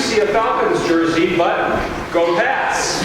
see a Falcons jersey, but go Pats.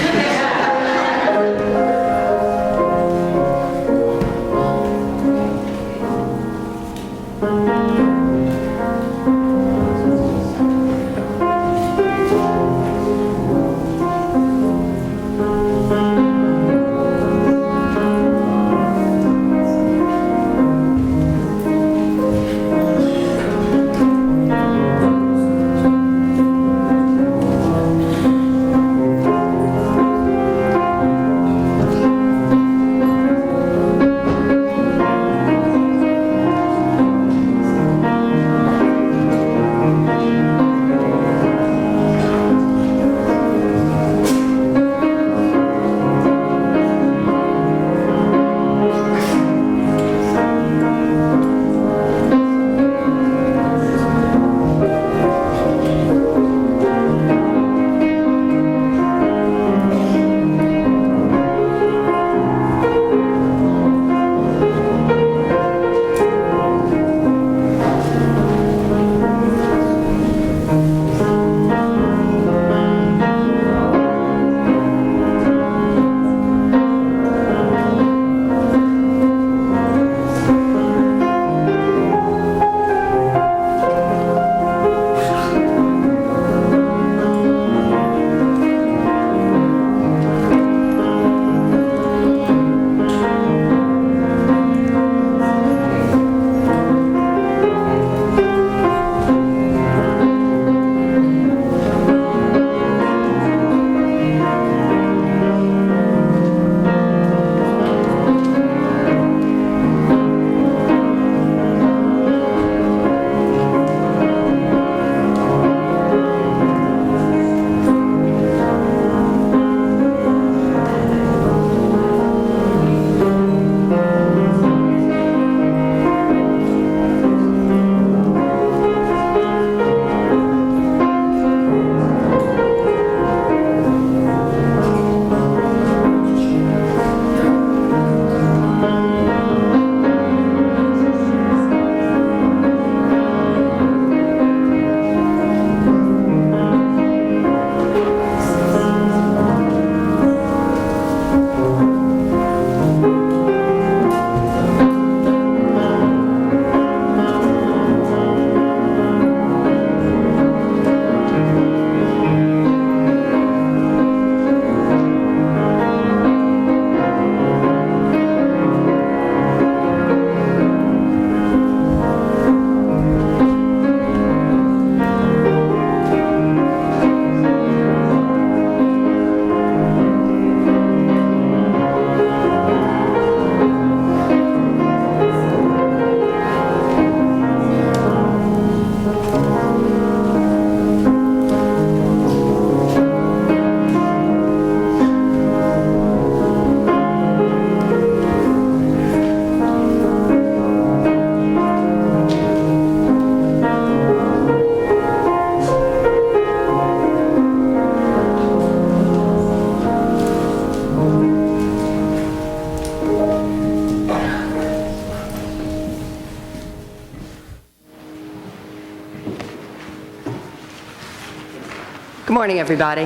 Good morning, everybody.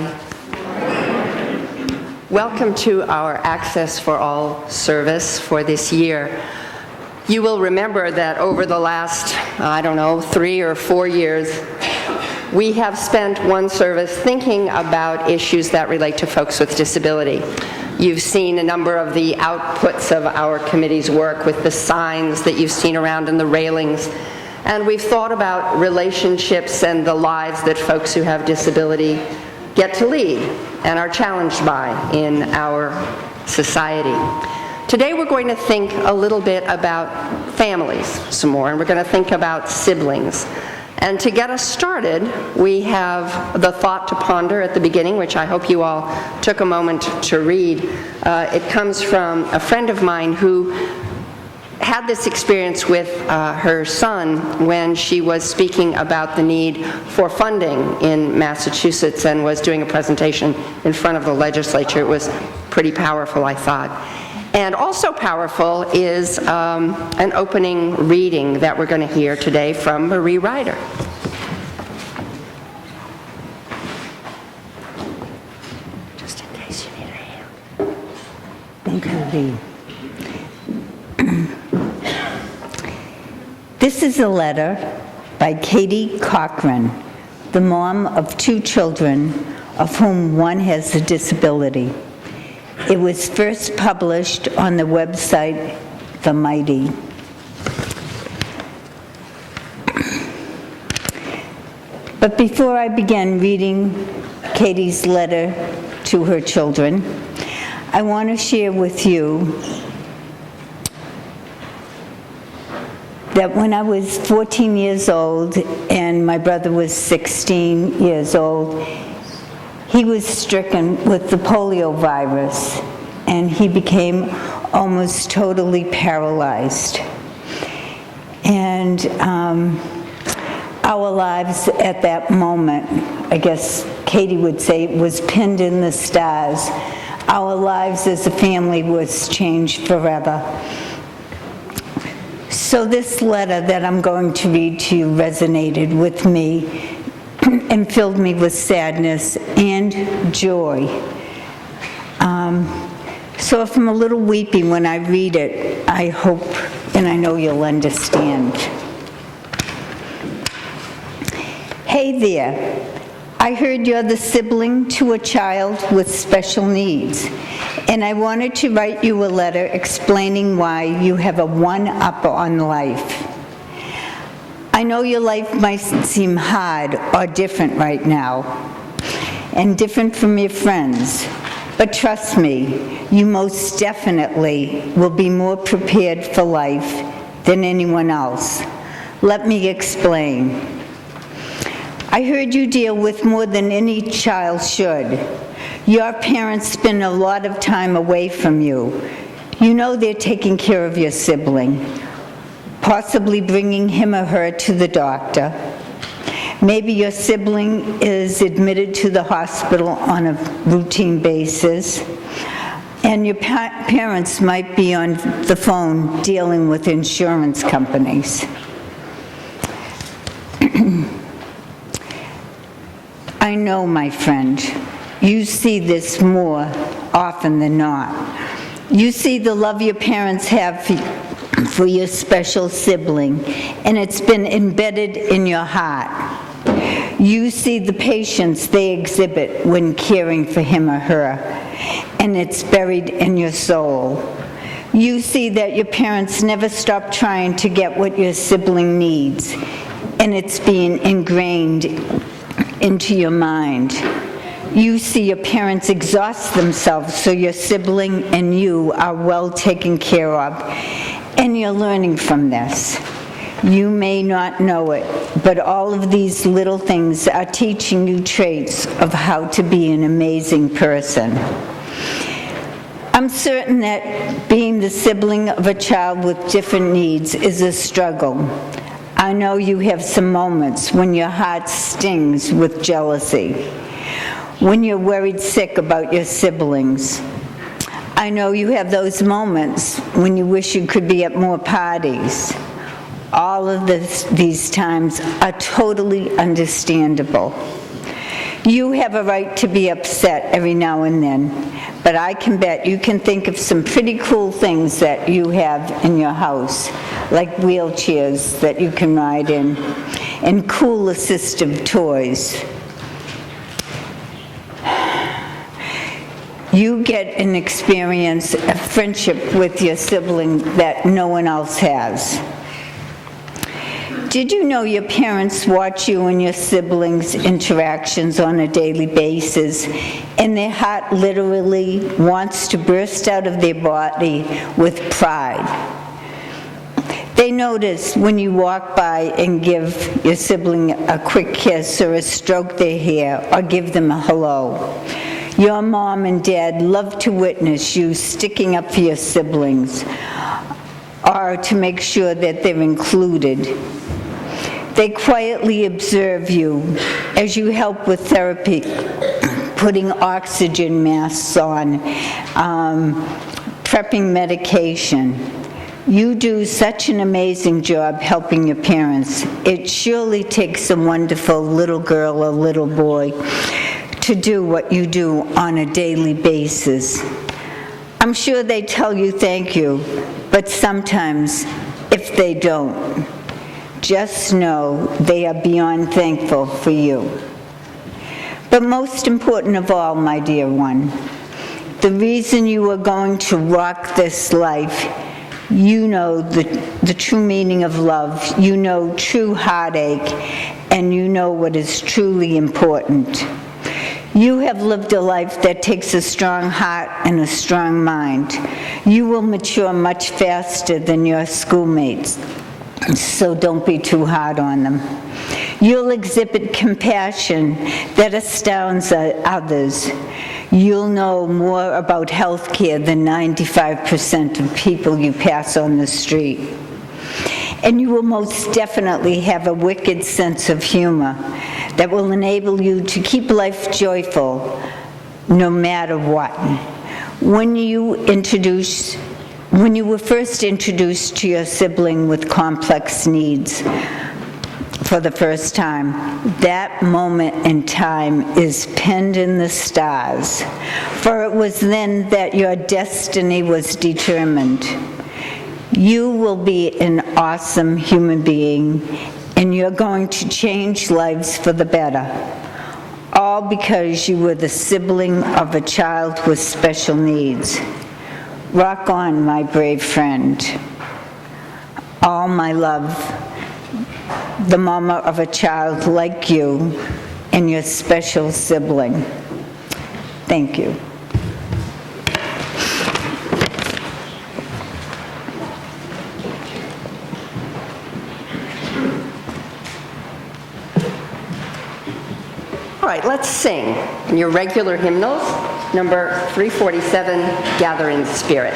Welcome to our Access for All service for this year. You will remember that over the last, 3 or 4 years, we have spent one service thinking about issues that relate to folks with disability. You've seen a number of the outputs of our committee's work with the signs that you've seen around in the railings. And we've thought about relationships and the lives that folks who have disability get to lead and are challenged by in our society. Today we're going to think a little bit about families some more, and we're going to think about siblings. And to get us started, we have the thought to ponder at the beginning, which I hope you all took a moment to read. It comes from a friend of mine who had this experience with her son when she was speaking about the need for funding in Massachusetts and was doing a presentation in front of the legislature. It was pretty powerful, I thought. And also powerful is an opening reading that we're going to hear today from Ryder. Okay. This is a letter by Katie Cochran, the mom of 2 children, of whom one has a disability. It was first published on the website The Mighty. But before I begin reading Katie's letter to her children, I want to share with you that when I was 14 years old and my brother was 16 years old, he was stricken with the polio virus, and he became almost totally paralyzed. And our lives at that moment, I guess Katie would say, was pinned in the stars. Our lives as a family was changed forever. So this letter that I'm going to read to you resonated with me and filled me with sadness and joy. So if I'm a little weepy when I read it, I hope and I know you'll understand. Hey there, I heard you're the sibling to a child with special needs, and I wanted to write you a letter explaining why you have a one-up on life. I know your life might seem hard or different right now, and different from your friends, but trust me, you most definitely will be more prepared for life than anyone else. Let me explain. I heard you deal with more than any child should. Your parents spend a lot of time away from you. You know they're taking care of your sibling, possibly bringing him or her to the doctor. Maybe your sibling is admitted to the hospital on a routine basis, and your parents might be on the phone dealing with insurance companies. I know, my friend, you see this more often than not. You see the love your parents have for your special sibling, and it's been embedded in your heart. You see the patience they exhibit when caring for him or her, and it's buried in your soul. You see that your parents never stop trying to get what your sibling needs, and it's being ingrained into your mind. You see your parents exhaust themselves so your sibling and you are well taken care of, and you're learning from this. You may not know it, but all of these little things are teaching you traits of how to be an amazing person. I'm certain that being the sibling of a child with different needs is a struggle. I know you have some moments when your heart stings with jealousy, when you're worried sick about your siblings. I know you have those moments when you wish you could be at more parties. All of these times are totally understandable. You have a right to be upset every now and then, but I can bet you can think of some pretty cool things that you have in your house, like wheelchairs that you can ride in, and cool assistive toys. You get an experience, a friendship with your sibling that no one else has. Did you know your parents watch you and your siblings' interactions on a daily basis, and their heart literally wants to burst out of their body with pride? They notice when you walk by and give your sibling a quick kiss or a stroke their hair or give them a hello. Your mom and dad love to witness you sticking up for your siblings or to make sure that they're included. They quietly observe you as you help with therapy, putting oxygen masks on, prepping medication. You do such an amazing job helping your parents. It surely takes a wonderful little girl or little boy to do what you do on a daily basis. I'm sure they tell you thank you, but sometimes, if they don't, just know they are beyond thankful for you. But most important of all, my dear one, the reason you are going to rock this life, you know the true meaning of love, you know true heartache, and you know what is truly important. You have lived a life that takes a strong heart and a strong mind. You will mature much faster than your schoolmates, so don't be too hard on them. You'll exhibit compassion that astounds others. You'll know more about health care than 95% of people you pass on the street. And you will most definitely have a wicked sense of humor that will enable you to keep life joyful no matter what. When you were first introduced to your sibling with complex needs for the first time, that moment in time is penned in the stars, for it was then that your destiny was determined. You will be an awesome human being, and you're going to change lives for the better, all because you were the sibling of a child with special needs. Rock on, my brave friend. All my love, the mama of a child like you and your special sibling. Thank you. All right, let's sing your regular hymnals, number 347, Gather in Spirit.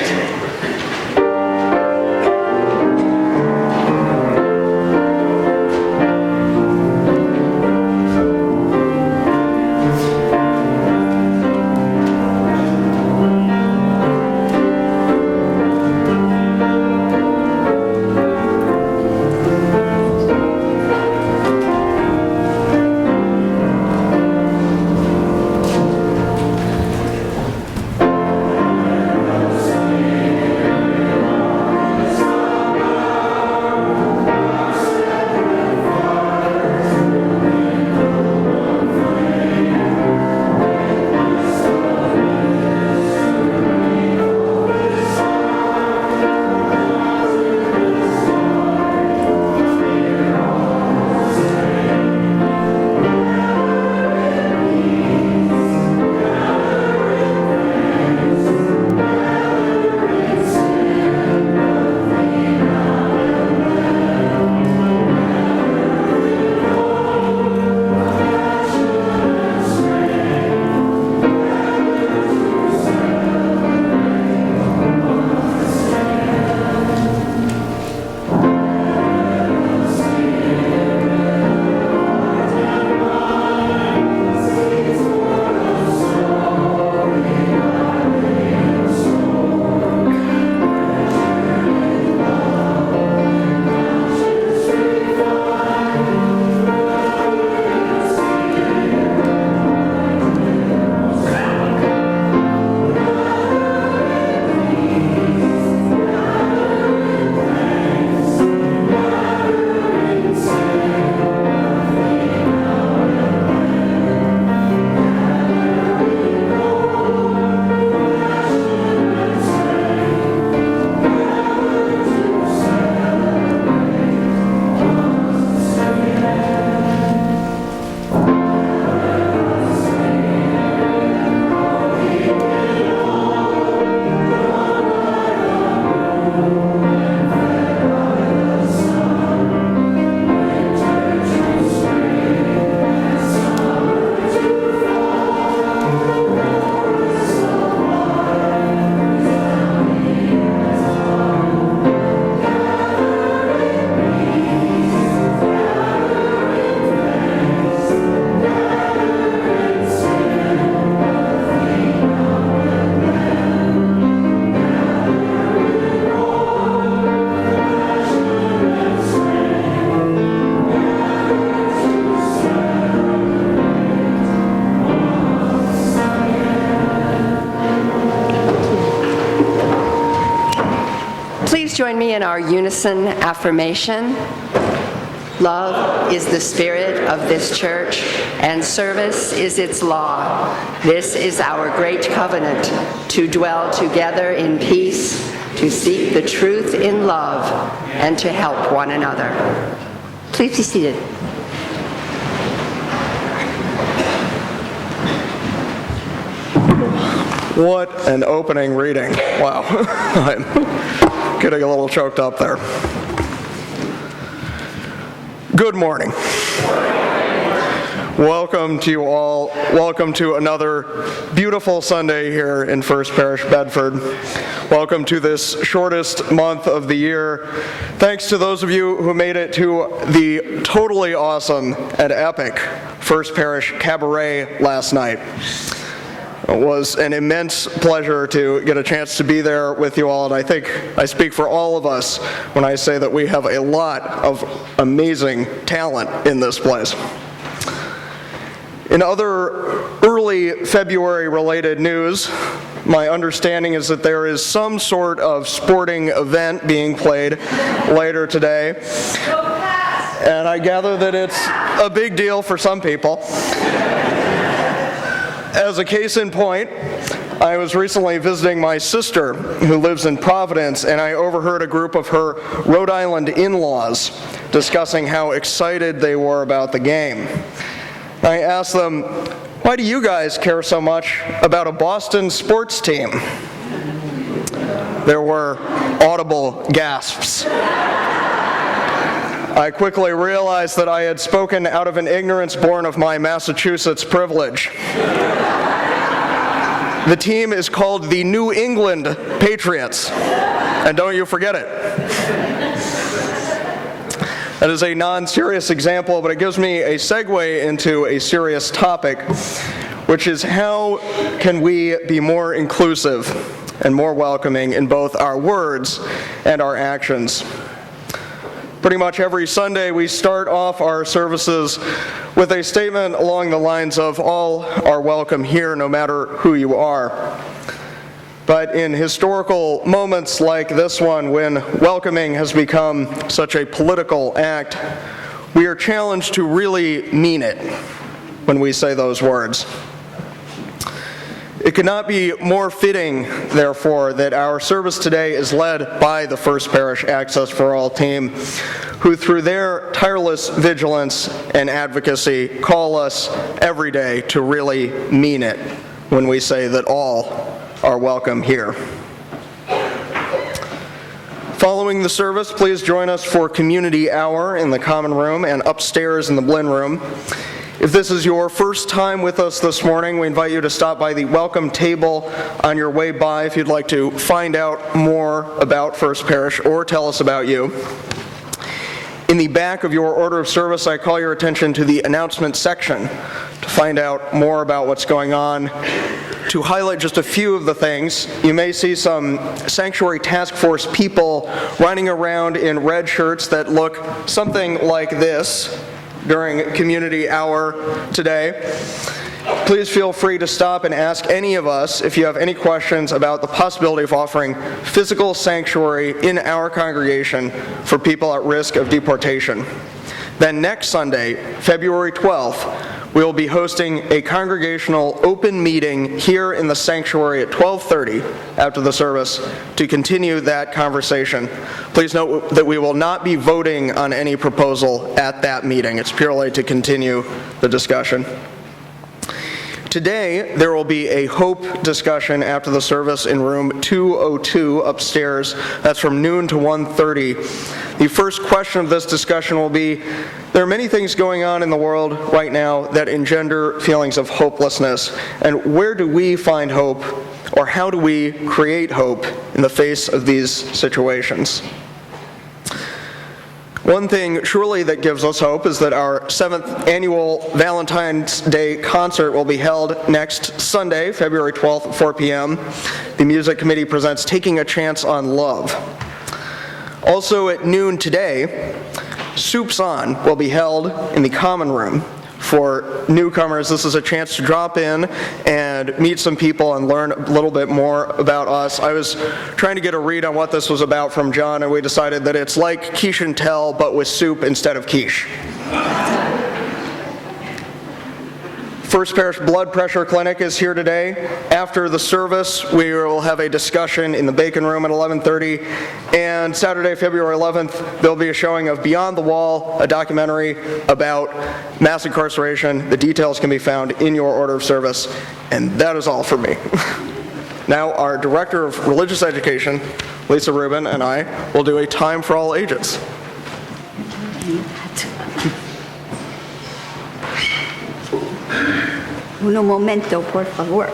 join me in our unison affirmation. Love is the spirit of this church, and service is its law. This is our great covenant, to dwell together in peace, to seek the truth in love, and to help one another. Please be seated. What an opening reading. Wow. I'm getting a little choked up there. Good morning. Welcome to you all. Welcome to another beautiful Sunday here in First Parish Bedford. Welcome to this shortest month of the year. Thanks to those of you who made it to the totally awesome and epic First Parish Cabaret last night. It was an immense pleasure to get a chance to be there with you all, and I think I speak for all of us when I say that we have a lot of amazing talent in this place. In other early February-related news, my understanding is that there is some sort of sporting event being played later today, and I gather that it's a big deal for some people. As a case in point, I was recently visiting my sister who lives in Providence, and I overheard a group of her Rhode Island in-laws discussing how excited they were about the game. I asked them, "Why do you guys care so much about a Boston sports team?" There were audible gasps. I quickly realized that I had spoken out of an ignorance born of my Massachusetts privilege. The team is called the New England Patriots, and don't you forget it. That is a non-serious example, but it gives me a segue into a serious topic, which is how can we be more inclusive and more welcoming in both our words and our actions. Pretty much every Sunday we start off our services with a statement along the lines of all are welcome here no matter who you are. But in historical moments like this one, when welcoming has become such a political act, we are challenged to really mean it when we say those words. It could not be more fitting, therefore, that our service today is led by the First Parish Access for All team, who through their tireless vigilance and advocacy call us every day to really mean it when we say that all are welcome here. Following the service, please join us for Community Hour in the Common Room and upstairs in the Blinn Room. If this is your first time with us this morning, we invite you to stop by the welcome table on your way by if you'd like to find out more about First Parish or tell us about you. In the back of your order of service, I call your attention to the announcement section to find out more about what's going on. To highlight just a few of the things, you may see some Sanctuary Task Force people running around in red shirts that look something like this during Community Hour today. Please feel free to stop and ask any of us if you have any questions about the possibility of offering physical sanctuary in our congregation for people at risk of deportation. Then next Sunday, February 12th, we will be hosting a congregational open meeting here in the sanctuary at 12:30 after the service to continue that conversation. Please note that we will not be voting on any proposal at that meeting. It's purely to continue the discussion. Today, there will be a hope discussion after the service in room 202 upstairs. That's from noon to 1:30. The first question of this discussion will be, there are many things going on in the world right now that engender feelings of hopelessness. And where do we find hope, or how do we create hope in the face of these situations? One thing surely that gives us hope is that our 7th annual Valentine's Day concert will be held next Sunday, February 12th at 4 p.m. The Music Committee presents Taking a Chance on Love. Also at noon today, Soups On will be held in the Common Room. For newcomers, this is a chance to drop in and meet some people and learn a little bit more about us. I was trying to get a read on what this was about from John, and we decided that it's like quiche and tell, but with soup instead of quiche. First Parish Blood Pressure Clinic is here today. After the service, we will have a discussion in the Bacon Room at 11:30. And Saturday, February 11th, there'll be a showing of Beyond the Wall, a documentary about mass incarceration. The details can be found in your order of service. And that is all for me. Now, our Director of Religious Education, Lisa Rubin, and I will do a time for all ages. Uno momento, por favor.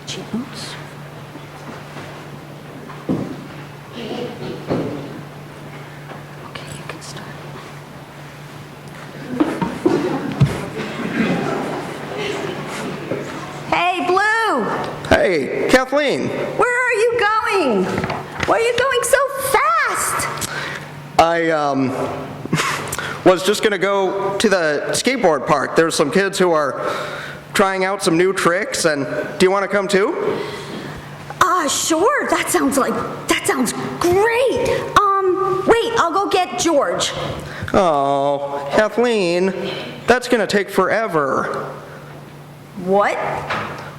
Chicos. Okay, you can start. Hey, Blue! Hey, Kathleen. Where are you going? Why are you going so fast? I was just going to go to the skateboard park. There's some kids who are trying out some new tricks, and do you want to come too? Sure. That sounds great. Wait, I'll go get George. Oh, Kathleen, that's going to take forever. What?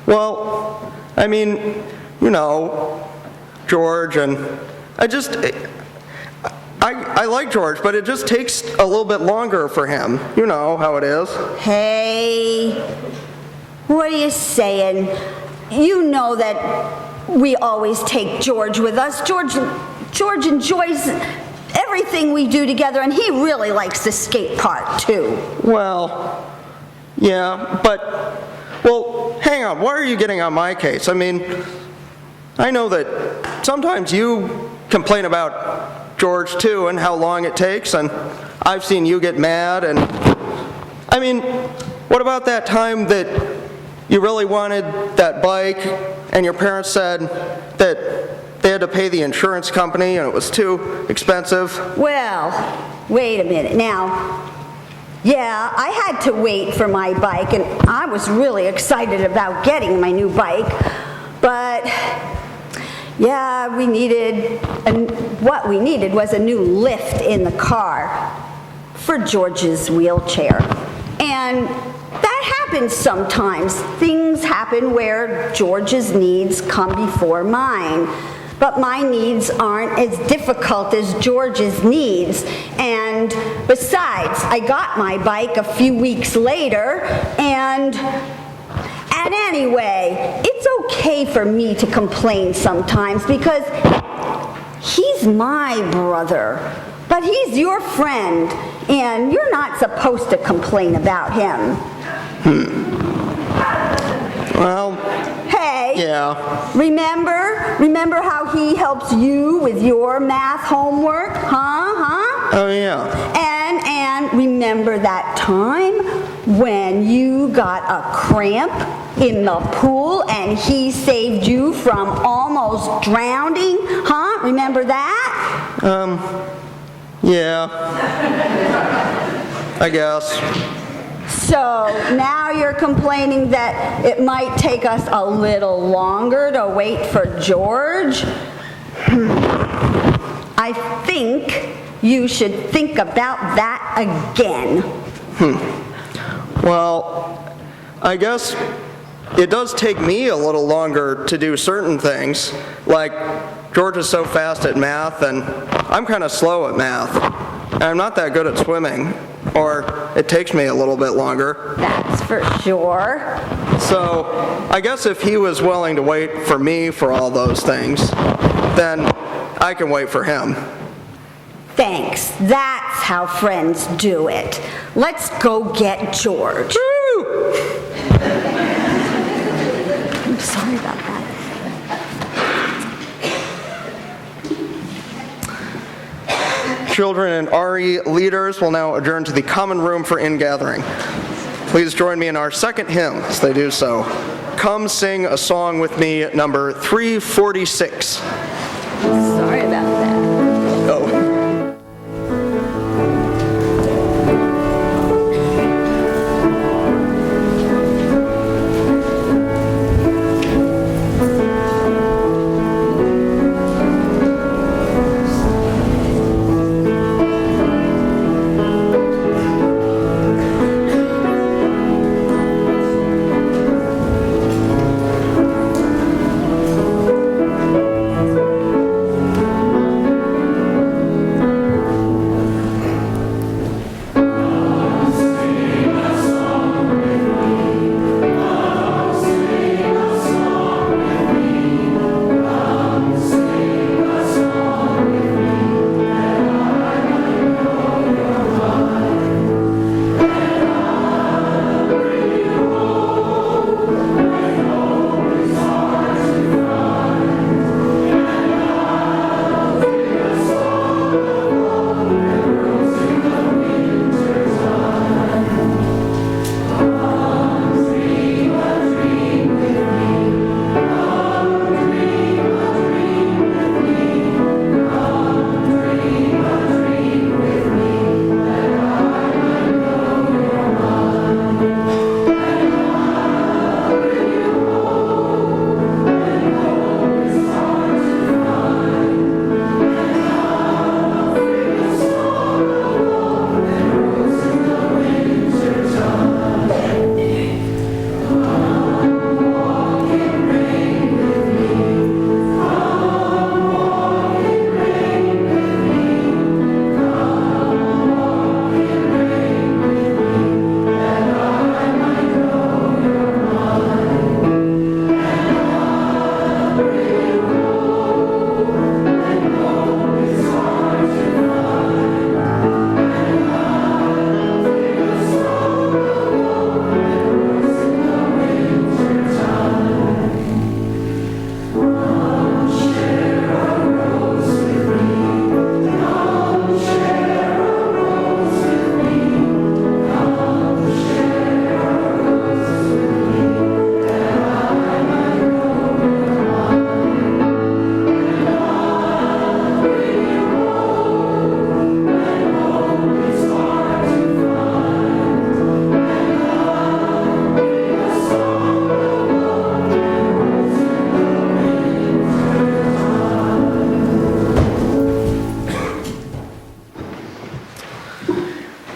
Well, I mean, you know, George, and I like George, but it just takes a little bit longer for him. You know how it is. Hey, what are you saying? You know that we always take George with us. George enjoys everything we do together, and he really likes the skate park, too. Well, yeah, but, well, hang on. Why are you getting on my case? I mean, I know that sometimes you complain about George, too, and how long it takes, and I've seen you get mad, and, I mean, what about that time that you really wanted that bike, and your parents said that they had to pay the insurance company, and it was too expensive? Well, wait a minute. Now, yeah, I had to wait for my bike, and I was really excited about getting my new bike, but yeah, what we needed was a new lift in the car for George's wheelchair. And that happens sometimes. Things happen where George's needs come before mine. But my needs aren't as difficult as George's needs. And besides, I got my bike a few weeks later, and anyway, it's okay for me to complain sometimes because he's my brother, but he's your friend, and you're not supposed to complain about him. Well, Hey, yeah. Remember how he helps you with your math homework? Huh? Oh, yeah. And remember that time when you got a cramp in the pool and he saved you from almost drowning? Huh? Remember that? Yeah. I guess. So now you're complaining that it might take us a little longer to wait for George? I think you should think about that again. Well, I guess it does take me a little longer to do certain things. Like, George is so fast at math, and I'm kind of slow at math. And I'm not that good at swimming, or it takes me a little bit longer. That's for sure. So, I guess if he was willing to wait for me for all those things, then I can wait for him. Thanks. That's how friends do it. Let's go get George. Woo! I'm sorry about that. Children and RE leaders will now adjourn to the common room for ingathering. Please join me in our second hymn as they do so. come sing a song with me, number 346. Sorry about that. Oh.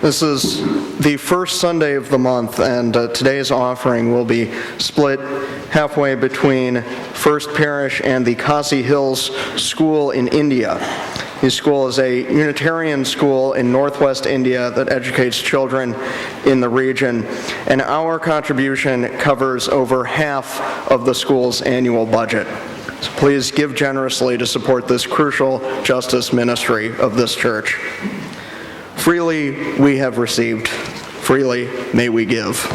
This is the first Sunday of the month, and today's offering will be split halfway between First Parish and the Khasi Hills School in India. This school is a Unitarian school in northwest India that educates children in the region, and our contribution covers over half of the school's annual budget. So please give generously to support this crucial justice ministry of this church. Freely we have received, freely may we give.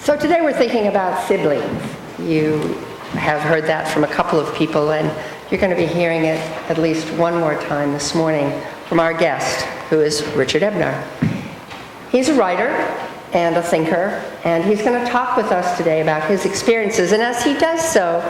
So today we're thinking about siblings. You have heard that from a couple of people, and you're going to be hearing it at least one more time this morning from our guest, who is Richard Ebner. He's a writer and a thinker, and he's going to talk with us today about his experiences. And as he does so,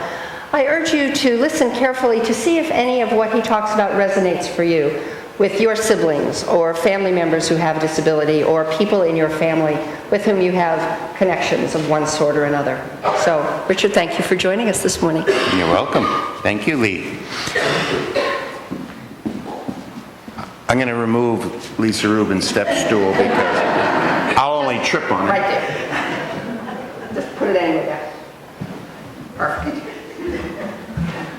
I urge you to listen carefully to see if any of what he talks about resonates for you with your siblings or family members who have a disability or people in your family with whom you have connections of one sort or another. So, Richard, thank you for joining us this morning. You're welcome. Thank you, Lee. I'm going to remove Lisa Rubin's step stool because I'll only trip on it. Right there. Just put it anywhere there. Perfect.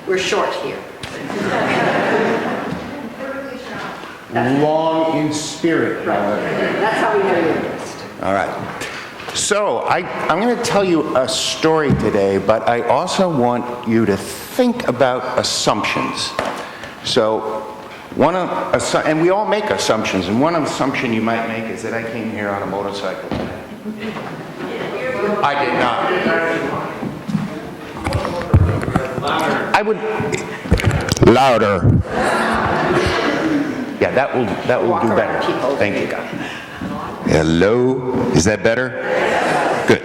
We're short here. Long in spirit, however. That's how we know you're best. All right. So I'm going to tell you a story today, but I also want you to think about assumptions. So and we all make assumptions, and one assumption you might make is that I came here on a motorcycle today. I did not. I would louder. Yeah, that will Walk do around better. people. Thank you. Hello, is that better? Good.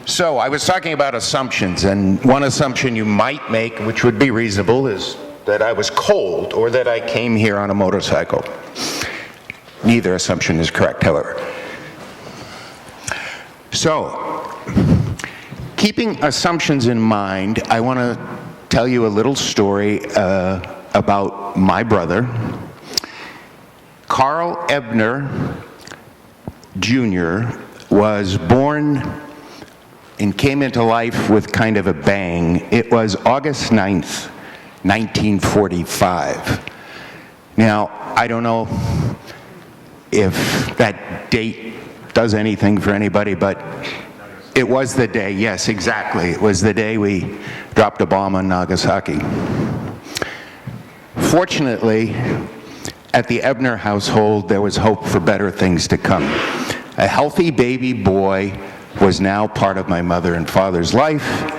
So I was talking about assumptions, and one assumption you might make, which would be reasonable, is that I was cold or that I came here on a motorcycle. Neither assumption is correct, however. So, keeping assumptions in mind, I want to tell you a little story about my brother. Carl Ebner Jr. was born and came into life with kind of a bang. It was August 9th, 1945. Now, I don't know if that date does anything for anybody, but it was the day, yes, exactly. It was the day we dropped a bomb on Nagasaki. Fortunately, at the Ebner household, there was hope for better things to come. A healthy baby boy was now part of my mother and father's life.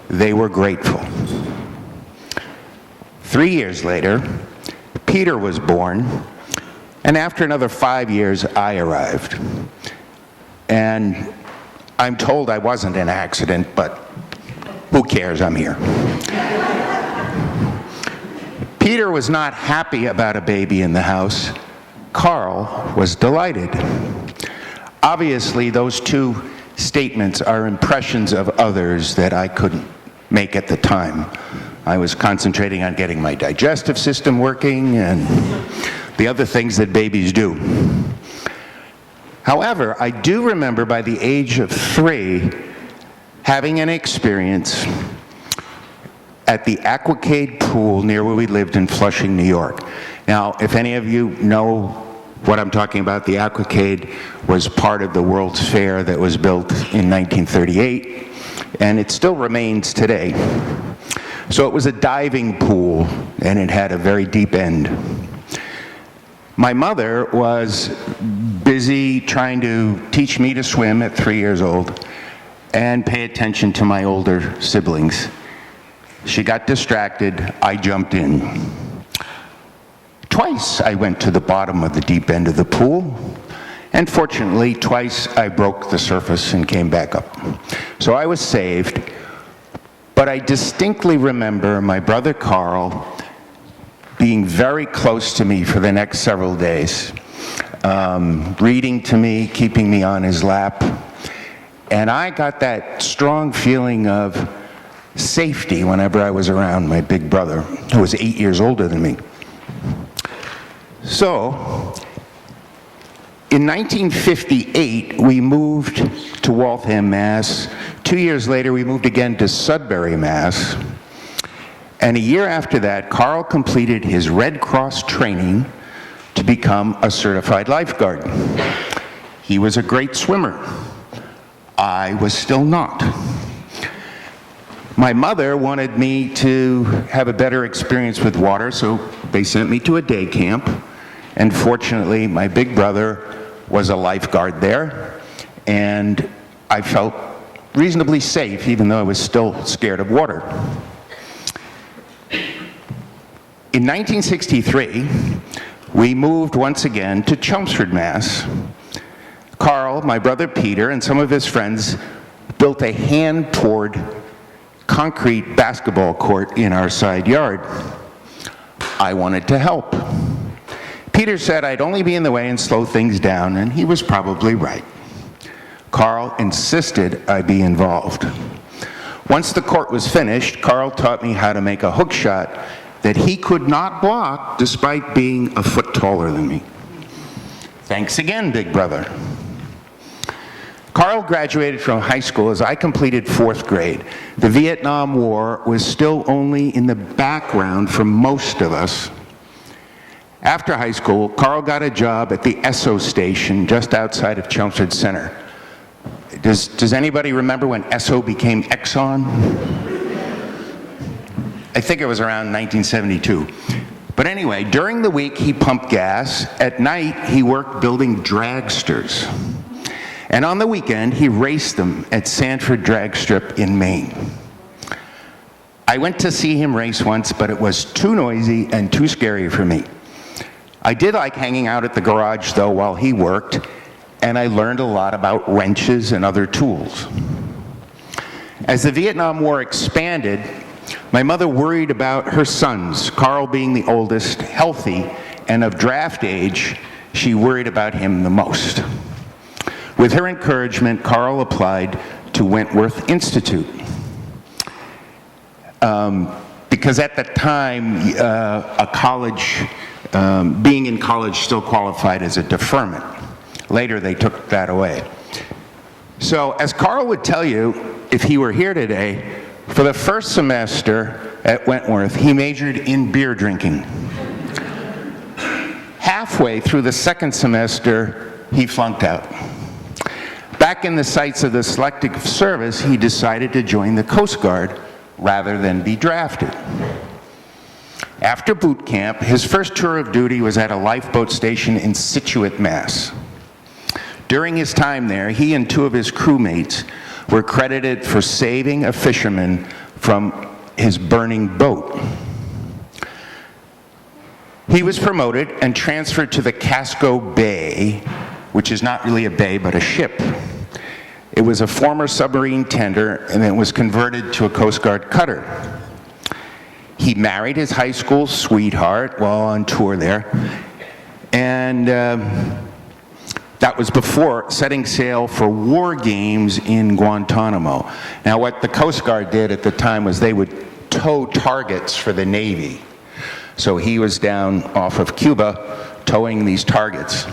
They were grateful. 3 years later, Peter was born, and after another 5 years, I arrived. And I'm told I wasn't an accident, but who cares? I'm here. Peter was not happy about a baby in the house. Carl was delighted. Obviously, those two statements are impressions of others that I couldn't make at the time. I was concentrating on getting my digestive system working and the other things that babies do. However, I do remember by the age of 3 having an experience at the Aquacade pool near where we lived in Flushing, New York. Now, if any of you know what I'm talking about, the Aquacade was part of the World's Fair that was built in 1938, and it still remains today. So it was a diving pool, and it had a very deep end. My mother was busy trying to teach me to swim at 3 years old and pay attention to my older siblings. She got distracted, I jumped in. Twice I went to the bottom of the deep end of the pool, and fortunately twice I broke the surface and came back up. So I was saved, but I distinctly remember my brother Carl being very close to me for the next several days, reading to me, keeping me on his lap, and I got that strong feeling of safety whenever I was around my big brother, who was 8 years older than me. So, in 1958, we moved to Waltham, Mass. 2 years later, we moved again to Sudbury, Mass. And a year after that, Carl completed his Red Cross training to become a certified lifeguard. He was a great swimmer. I was still not. My mother wanted me to have a better experience with water, so they sent me to a day camp. And fortunately, my big brother was a lifeguard there. And I felt reasonably safe, even though I was still scared of water. In 1963, we moved once again to Chelmsford, Mass. Carl, my brother Peter, and some of his friends built a hand-poured concrete basketball court in our side yard. I wanted to help. Peter said I'd only be in the way and slow things down, and he was probably right. Carl insisted I be involved. Once the court was finished, Carl taught me how to make a hook shot that he could not block despite being a foot taller than me. Thanks again, big brother. Carl graduated from high school as I completed 4th grade. The Vietnam War was still only in the background for most of us. After high school, Carl got a job at the Esso station just outside of Chelmsford Center. Does anybody remember when Esso became Exxon? I think it was around 1972. But anyway, during the week he pumped gas. At night he worked building dragsters. And on the weekend he raced them at Sanford Drag Strip in Maine. I went to see him race once, but it was too noisy and too scary for me. I did like hanging out at the garage though while he worked, and I learned a lot about wrenches and other tools. As the Vietnam War expanded, my mother worried about her sons, Carl being the oldest, healthy, and of draft age. She worried about him the most. With her encouragement, Carl applied to Wentworth Institute. Because at the time, being in college still qualified as a deferment. Later, they took that away. So, as Carl would tell you, if he were here today, for the first semester at Wentworth, he majored in beer drinking. Halfway through the second semester, he flunked out. Back in the sights of the Selective Service, he decided to join the Coast Guard rather than be drafted. After boot camp, his first tour of duty was at a lifeboat station in Scituate, Mass. During his time there, he and 2 of his crewmates were credited for saving a fisherman from his burning boat. He was promoted and transferred to the Casco Bay, which is not really a bay, but a ship. It was a former submarine tender, and it was converted to a Coast Guard cutter. He married his high school sweetheart while on tour there, and that was before setting sail for war games in Guantanamo. Now, what the Coast Guard did at the time was they would tow targets for the Navy. So he was down off of Cuba towing these targets.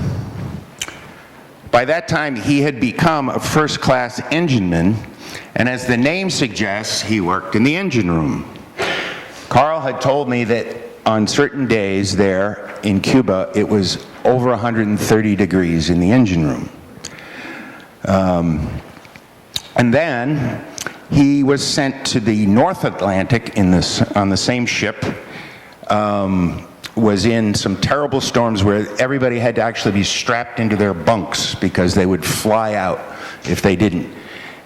By that time, he had become a first-class engineman, and as the name suggests, he worked in the engine room. Carl had told me that on certain days there in Cuba, it was over 130 degrees in the engine room. And then he was sent to the North Atlantic on the same ship, was in some terrible storms where everybody had to actually be strapped into their bunks because they would fly out if they didn't.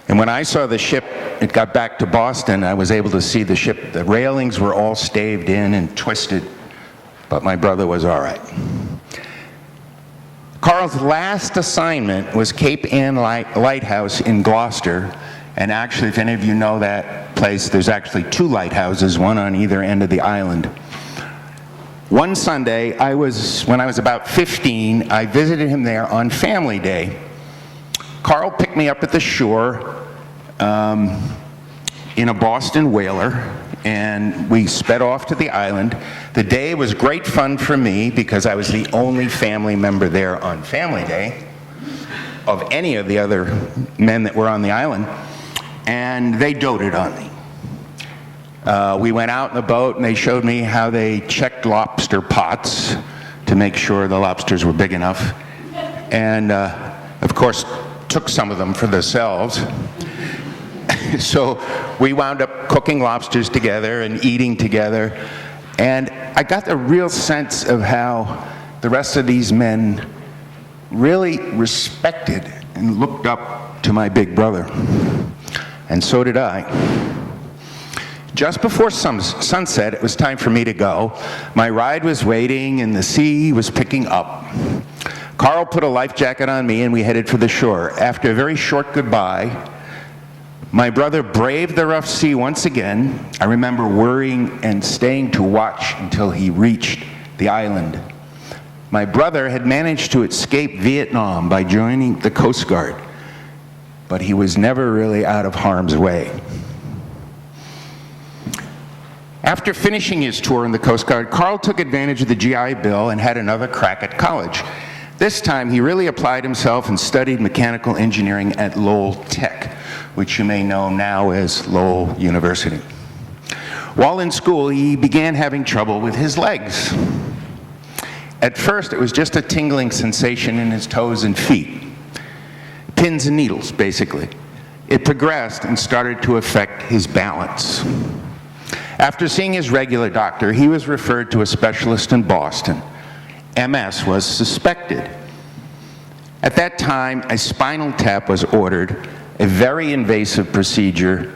And when I saw the ship, it got back to Boston, I was able to see the ship. The railings were all staved in and twisted, but my brother was all right. Carl's last assignment was Cape Ann Lighthouse in Gloucester, and actually, if any of you know that place, there's actually 2 lighthouses, one on either end of the island. One Sunday, when I was about 15, I visited him there on Family Day. Carl picked me up at the shore in a Boston whaler, and we sped off to the island. The day was great fun for me because I was the only family member there on Family Day of any of the other men that were on the island, and they doted on me. We went out in the boat and they showed me how they checked lobster pots to make sure the lobsters were big enough, and of course took some of them for themselves. So we wound up cooking lobsters together and eating together, and I got the real sense of how the rest of these men really respected and looked up to my big brother, and so did I. Just before sunset, it was time for me to go. My ride was waiting, and the sea was picking up. Carl put a life jacket on me, and we headed for the shore. After a very short goodbye, my brother braved the rough sea once again. I remember worrying and staying to watch until he reached the island. My brother had managed to escape Vietnam by joining the Coast Guard, but he was never really out of harm's way. After finishing his tour in the Coast Guard, Carl took advantage of the GI Bill and had another crack at college. This time, he really applied himself and studied mechanical engineering at Lowell Tech, which you may know now as Lowell University. While in school, he began having trouble with his legs. At first, it was just a tingling sensation in his toes and feet. Pins and needles, basically. It progressed and started to affect his balance. After seeing his regular doctor, he was referred to a specialist in Boston. MS was suspected. At that time, a spinal tap was ordered, a very invasive procedure.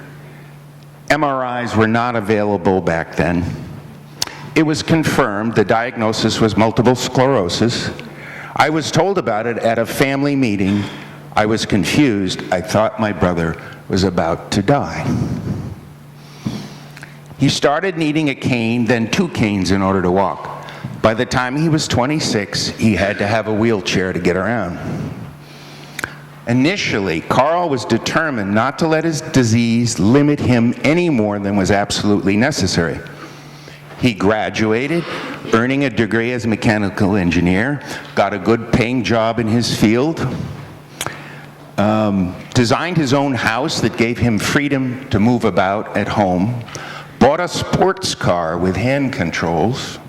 MRIs were not available back then. It was confirmed the diagnosis was multiple sclerosis. I was told about it at a family meeting. I was confused. I thought my brother was about to die. He started needing a cane, then 2 canes in order to walk. By the time he was 26, he had to have a wheelchair to get around. Initially, Carl was determined not to let his disease limit him any more than was absolutely necessary. He graduated, earning a degree as a mechanical engineer, got a good paying job in his field, designed his own house that gave him freedom to move about at home, bought a sports car with hand controls.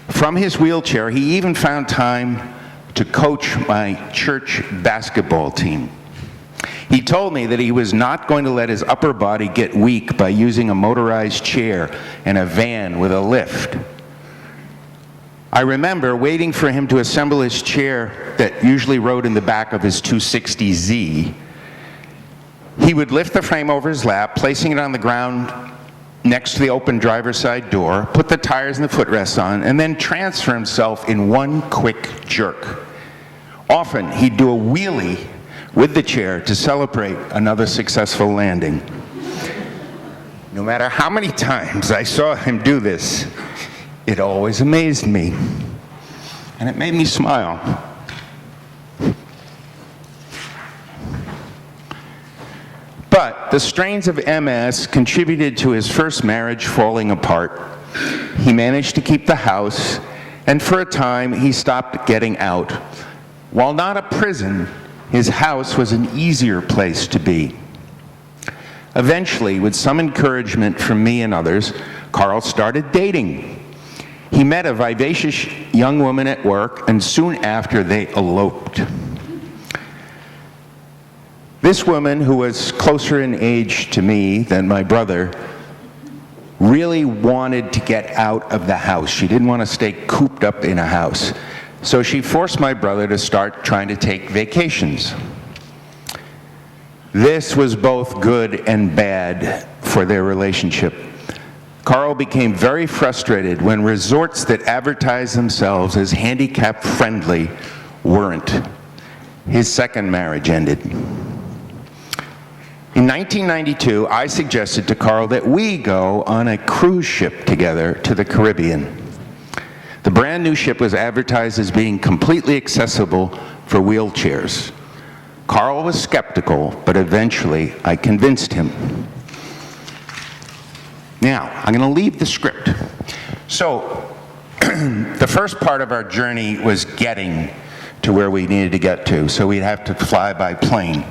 From his wheelchair, he even found time to coach my church basketball team. He told me that he was not going to let his upper body get weak by using a motorized chair and a van with a lift. I remember waiting for him to assemble his chair that usually rode in the back of his 260Z. He would lift the frame over his lap, placing it on the ground next to the open driver's side door, put the tires and the footrests on, and then transfer himself in one quick jerk. Often, he'd do a wheelie with the chair to celebrate another successful landing. No matter how many times I saw him do this, it always amazed me, and it made me smile. But the strains of MS contributed to his first marriage falling apart. He managed to keep the house, and for a time he stopped getting out. While not a prison, his house was an easier place to be. Eventually, with some encouragement from me and others, Carl started dating. He met a vivacious young woman at work, and soon after they eloped. This woman, who was closer in age to me than my brother, really wanted to get out of the house. She didn't want to stay cooped up in a house. So she forced my brother to start trying to take vacations. This was both good and bad for their relationship. Carl became very frustrated when resorts that advertised themselves as handicap-friendly weren't. His second marriage ended. In 1992, I suggested to Carl that we go on a cruise ship together to the Caribbean. The brand new ship was advertised as being completely accessible for wheelchairs. Carl was skeptical, but eventually I convinced him. Now, I'm going to leave the script. So, the first part of our journey was getting to where we needed to get to, so we'd have to fly by plane.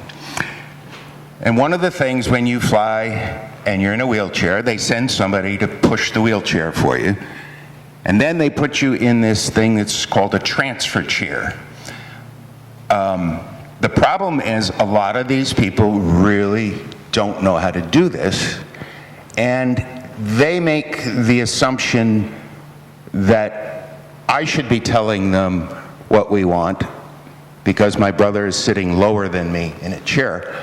And one of the things when you fly and you're in a wheelchair, they send somebody to push the wheelchair for you. And then they put you in this thing that's called a transfer chair. The problem is a lot of these people really don't know how to do this. And they make the assumption that I should be telling them what we want, because my brother is sitting lower than me in a chair.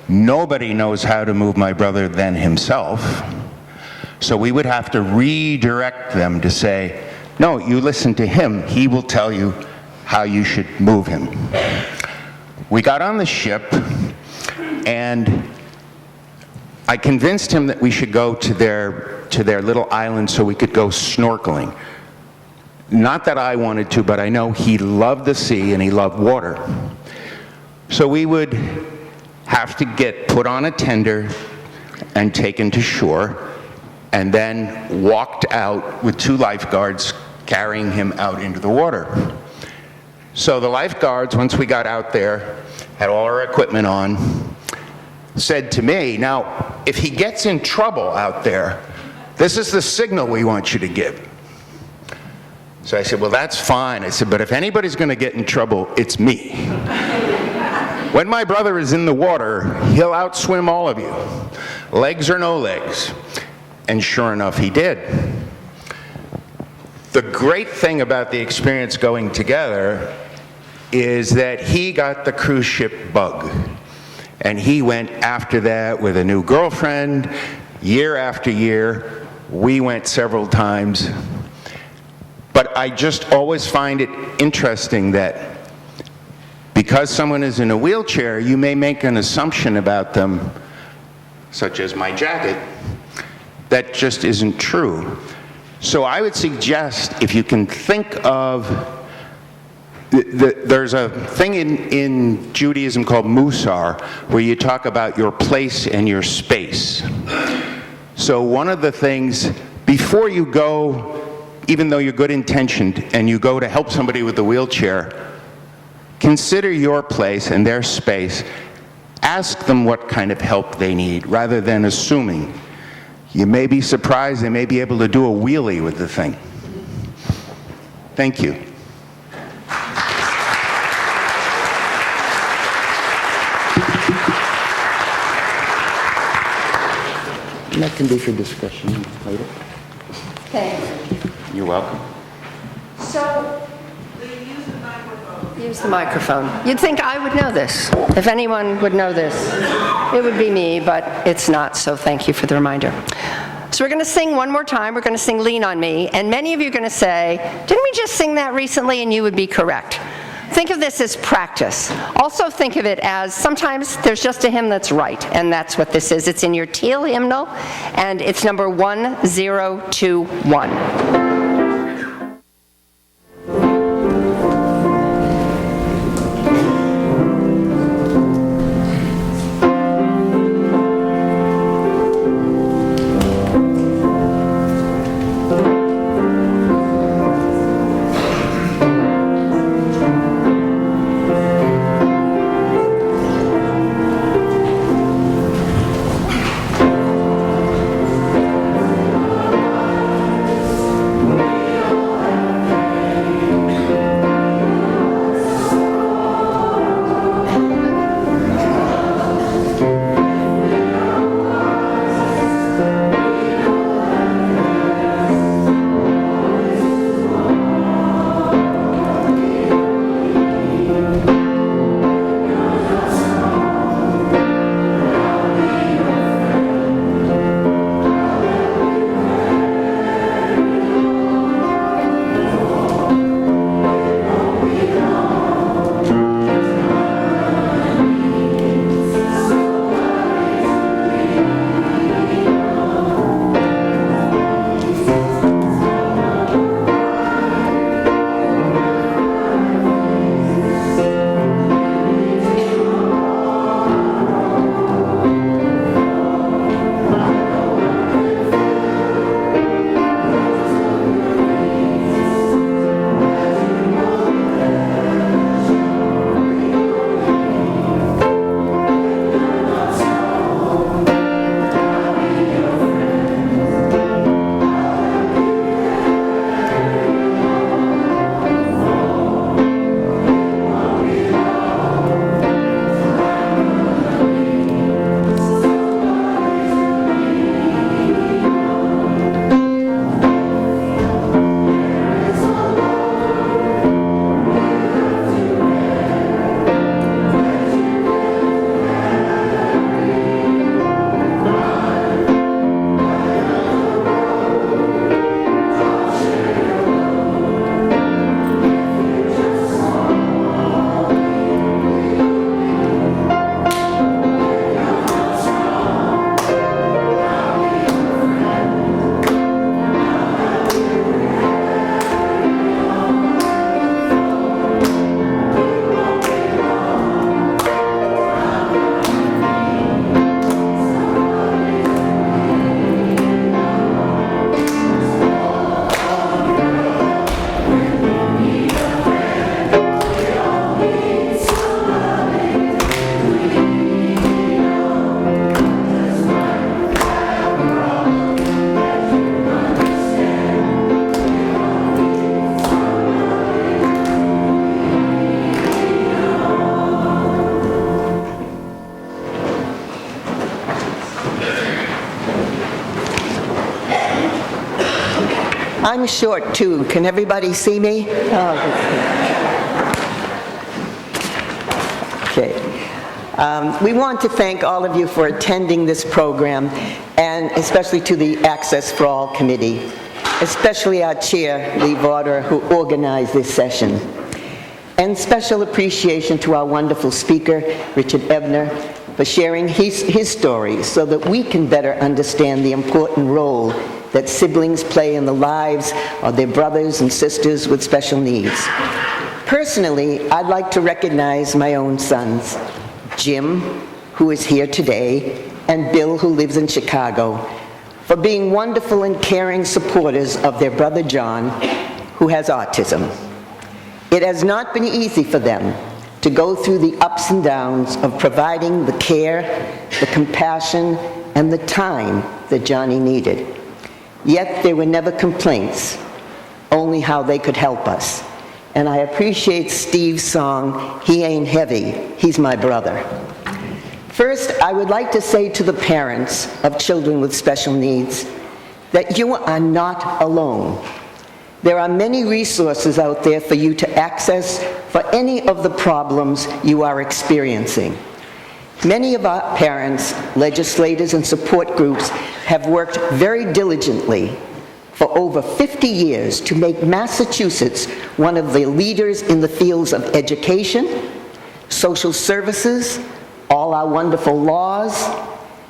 Nobody knows how to move my brother than himself. So we would have to redirect them to say, no, you listen to him. He will tell you how you should move him. We got on the ship, and I convinced him that we should go to their little island so we could go snorkeling. Not that I wanted to, but I know he loved the sea and he loved water. So we would have to get put on a tender and taken to shore, and then walked out with 2 lifeguards carrying him out into the water. So the lifeguards, once we got out there, had all our equipment on, said to me, now, if he gets in trouble out there, this is the signal we want you to give. So I said, well, that's fine. I said, but if anybody's going to get in trouble, it's me. When my brother is in the water, he'll outswim all of you, legs or no legs. And sure enough, he did. The great thing about the experience going together is that he got the cruise ship bug. And he went after that with a new girlfriend, year after year. We went several times. But I just always find it interesting that because someone is in a wheelchair, you may make an assumption about them, such as my jacket, that just isn't true. So I would suggest, if you can think of, there's a thing in Judaism called Musar, where you talk about your place and your space. So one of the things, before you go, even though you're good intentioned, and you go to help somebody with a wheelchair, consider your place and their space. Ask them what kind of help they need, rather than assuming. You may be surprised they may be able to do a wheelie with the thing. Thank you. And that can be for discussion later. Okay. You're welcome. So, use the microphone. You'd think I would know this. If anyone would know this, it would be me, but it's not, so thank you for the reminder. So we're going to sing one more time. We're going to sing Lean on Me, and many of you are going to say, didn't we just sing that recently? And you would be correct. Think of this as practice. Also think of it as sometimes there's just a hymn that's right, and that's what this is. It's in your teal hymnal, and it's number 1021. I'm short, too. Can everybody see me? Okay. We want to thank all of you for attending this program, and especially to the Access for All Committee, especially our chair, Lee Vorderer, who organized this session. And special appreciation to our wonderful speaker, Richard Ebner, for sharing his story so that we can better understand the important role that siblings play in the lives of their brothers and sisters with special needs. Personally, I'd like to recognize my own sons, Jim, who is here today, and Bill, who lives in Chicago, for being wonderful and caring supporters of their brother John, who has autism. It has not been easy for them to go through the ups and downs of providing the care, the compassion, and the time that Johnny needed. Yet there were never complaints, only how they could help us. And I appreciate Steve's song, "He Ain't Heavy, He's My Brother." First, I would like to say to the parents of children with special needs that you are not alone. There are many resources out there for you to access for any of the problems you are experiencing. Many of our parents, legislators, and support groups have worked very diligently for over 50 years to make Massachusetts one of the leaders in the fields of education, social services, all our wonderful laws,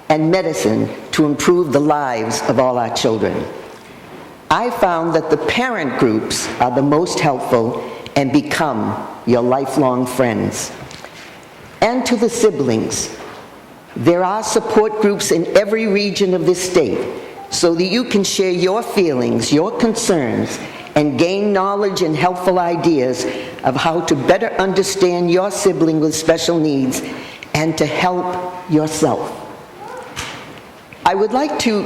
and medicine to improve the lives of all our children. I found that the parent groups are the most helpful and become your lifelong friends. And to the siblings, there are support groups in every region of this state so that you can share your feelings, your concerns, and gain knowledge and helpful ideas of how to better understand your sibling with special needs and to help yourself. I would like to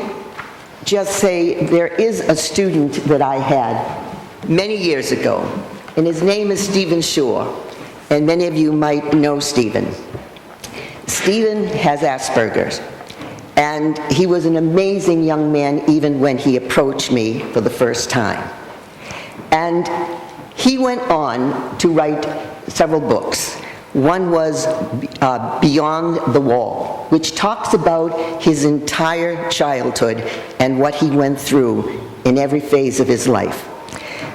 just say there is a student that I had many years ago, and his name is Stephen Shore, and many of you might know Stephen. Stephen has Asperger's, and he was an amazing young man even when he approached me for the first time. And he went on to write several books. One was Beyond the Wall, which talks about his entire childhood and what he went through in every phase of his life.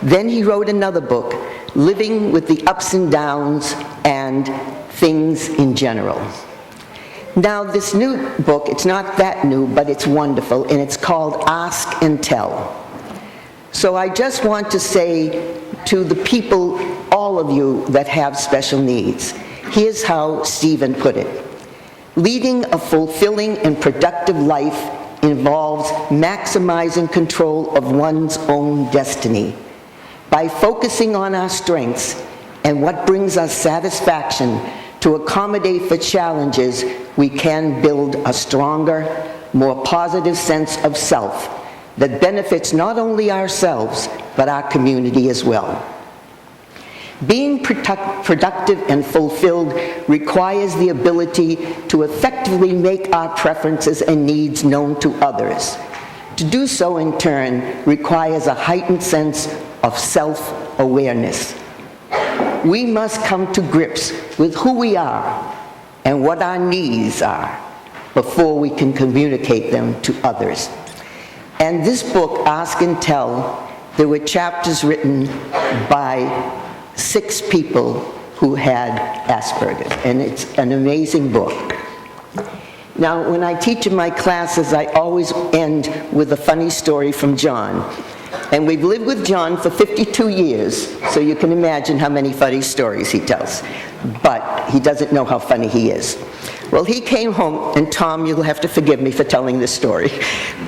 Then he wrote another book, Living with the Ups and Downs and Things in General. Now, this new book, it's not that new, but it's wonderful, and it's called Ask and Tell. So I just want to say to the people, all of you that have special needs, here's how Stephen put it. Leading a fulfilling and productive life involves maximizing control of one's own destiny. By focusing on our strengths and what brings us satisfaction to accommodate for challenges, we can build a stronger, more positive sense of self that benefits not only ourselves, but our community as well. Being productive and fulfilled requires the ability to effectively make our preferences and needs known to others. To do so, in turn, requires a heightened sense of self-awareness. We must come to grips with who we are and what our needs are before we can communicate them to others. And this book, Ask and Tell, there were chapters written by 6 people who had Asperger's, and it's an amazing book. Now, when I teach in my classes, I always end with a funny story from John. And we've lived with John for 52 years, so you can imagine how many funny stories he tells. But he doesn't know how funny he is. Well, he came home, and Tom, you'll have to forgive me for telling this story,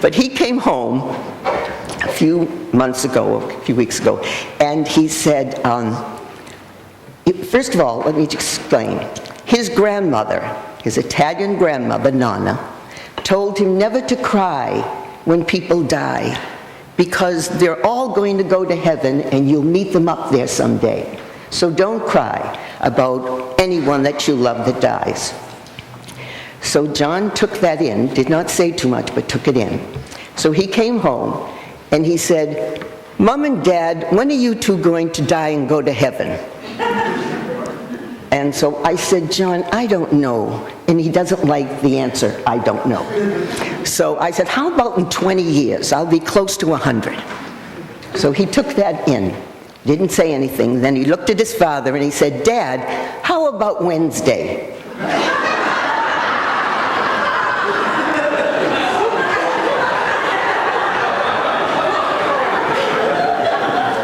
but he came home a few months ago, a few weeks ago, and he said, first of all, let me explain. His grandmother, his Italian grandmother, Nonna, told him never to cry when people die, because they're all going to go to heaven and you'll meet them up there someday. So don't cry about anyone that you love that dies. So John took that in, did not say too much, but took it in. So he came home and he said, Mom and Dad, when are you two going to die and go to heaven? And so I said, John, I don't know. And he doesn't like the answer, I don't know. So I said, how about in 20 years? I'll be close to 100. So he took that in, didn't say anything. Then he looked at his father and he said, Dad, how about Wednesday?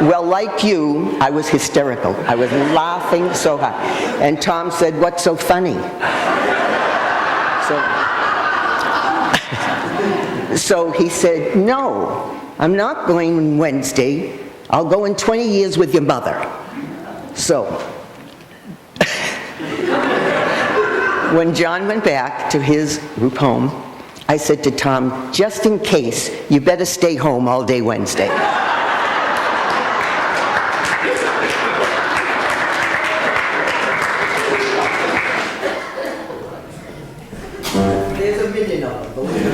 Well, like you, I was hysterical. I was laughing so hard. And Tom said, what's so funny? So he said, no, I'm not going on Wednesday. I'll go in 20 years with your mother. So when John went back to his group home, I said to Tom, just in case, you better stay home all day Wednesday. There's $1 million.